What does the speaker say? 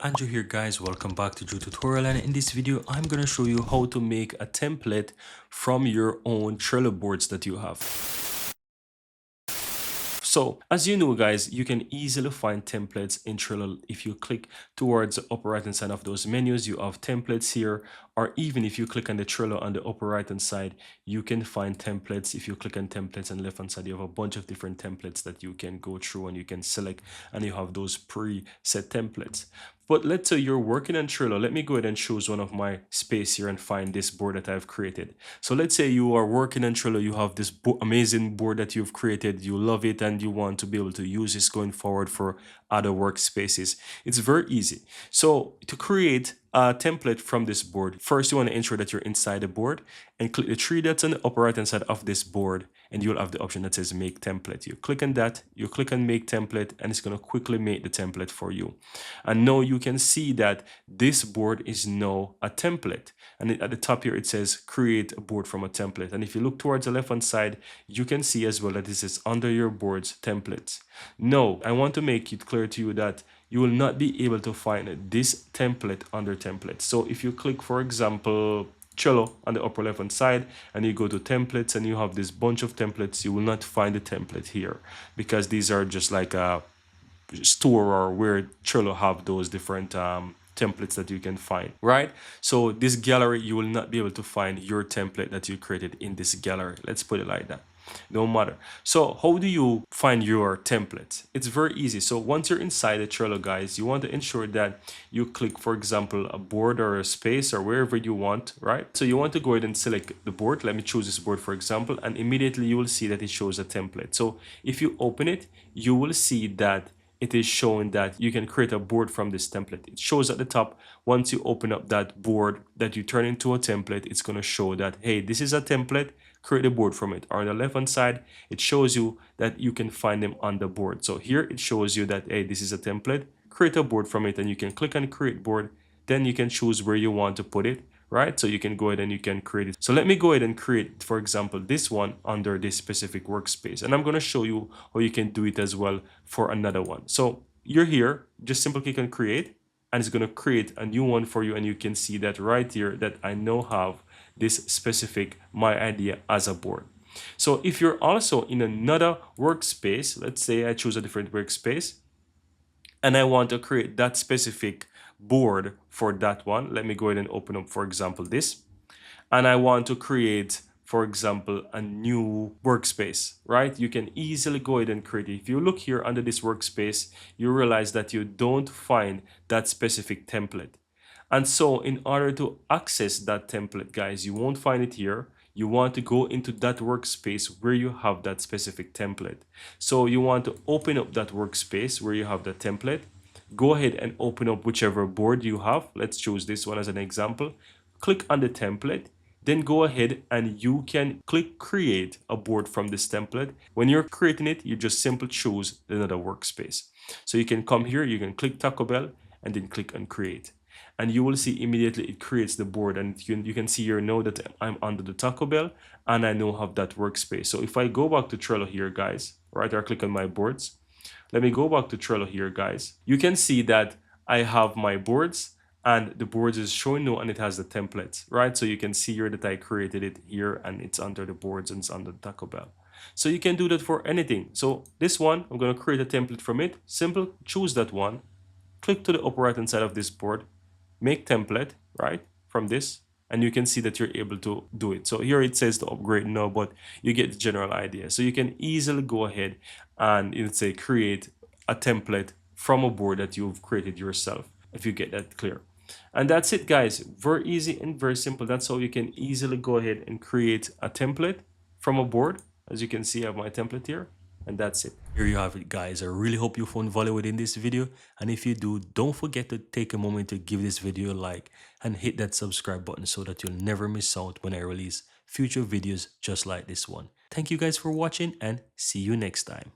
Andrew here guys, welcome back to Drew Tutorial, and in this video I'm gonna show you how to make a template from your own Trello boards that you have. So as you know guys, you can easily find templates in Trello. If you click towards the upper right hand side of those menus, you have templates here, or even if you click on the Trello on the upper right hand side, you can find templates. If you click on templates on the left hand side, you have a bunch of different templates that you can go through and you can select, and you have those preset templates. But let's say you're working on Trello. Let me go ahead and choose one of my space here and find this board that I've created. So let's say you are working on Trello, you have this amazing board that you've created, you love it, and you want to be able to use this going forward for other workspaces. It's very easy. So to create a template from this board, first you want to ensure that you're inside the board and click the three dots on the upper right hand side of this board, and you'll have the option that says make template. You click on that, you click on make template, and it's going to quickly make the template for you. And now you can see that this board is now a template, and at the top here it says create a board from a template. And if you look towards the left hand side, you can see as well that this is under your board's templates. Now I want to make it clear to you that you will not be able to find this template under templates. So if you click, for example, Trello on the upper left hand side, and you go to templates and you have this bunch of templates, you will not find the template here, because these are just like a store or where Trello have those different templates that you can find, right? So this gallery, you will not be able to find your template that you created in this gallery. Let's put it like that. No matter. So how do you find your templates? It's very easy. So once you're inside the Trello, guys, you want to ensure that you click, for example, a board or a space or wherever you want, right? So you want to go ahead and select the board. Let me choose this board, for example, and immediately you will see that it shows a template. So if you open it, you will see that it is showing that you can create a board from this template. It shows at the top. Once you open up that board that you turn into a template, it's going to show that, hey, this is a template, create a board from it. Or on the left hand side, it shows you that you can find them on the board. So here it shows you that, hey, this is a template, create a board from it, and you can click on create board. Then you can choose where you want to put it, right? So you can go ahead and you can create it. So let me go ahead and create, for example, this one under this specific workspace. And I'm going to show you how you can do it as well for another one. So you're here, just simply click on create, and it's going to create a new one for you. And you can see that right here that I now have this specific my idea as a board. So if you're also in another workspace, let's say I choose a different workspace and I want to create that specific board for that one. Let me go ahead and open up, for example, this, and I want to create, for example, a new workspace, right? You can easily go ahead and create it. If you look here under this workspace, you realize that you don't find that specific template. And so in order to access that template, guys, you won't find it here. You want to go into that workspace where you have that specific template. So you want to open up that workspace where you have the template. Go ahead and open up whichever board you have. Let's choose this one as an example. Click on the template. Then go ahead and you can click create a board from this template. When you're creating it, you just simply choose another workspace. So you can come here, you can click Taco Bell and then click on create. And you will see immediately it creates the board, and you can see here now that I'm under the Taco Bell and I now have that workspace. So if I go back to Trello here, guys, right, or click on my boards, let me go back to Trello here, guys. You can see that I have my boards, and the boards is showing now, and it has the templates, right? So you can see here that I created it here, and it's under the boards and it's under the Taco Bell. So you can do that for anything. So this one, I'm going to create a template from it. Simple, choose that one, click to the upper right hand side of this board, make template, right, from this, and you can see that you're able to do it. So here it says to upgrade now, but you get the general idea. So you can easily go ahead and, let's say, create a template from a board that you've created yourself, if you get that clear. And that's it, guys. Very easy and very simple. That's how you can easily go ahead and create a template from a board. As you can see, I have my template here. And that's it. Here you have it, guys. I really hope you found value within this video, and if you do, don't forget to take a moment to give this video a like and hit that subscribe button so that you'll never miss out when I release future videos just like this one. Thank you guys for watching, and see you next time.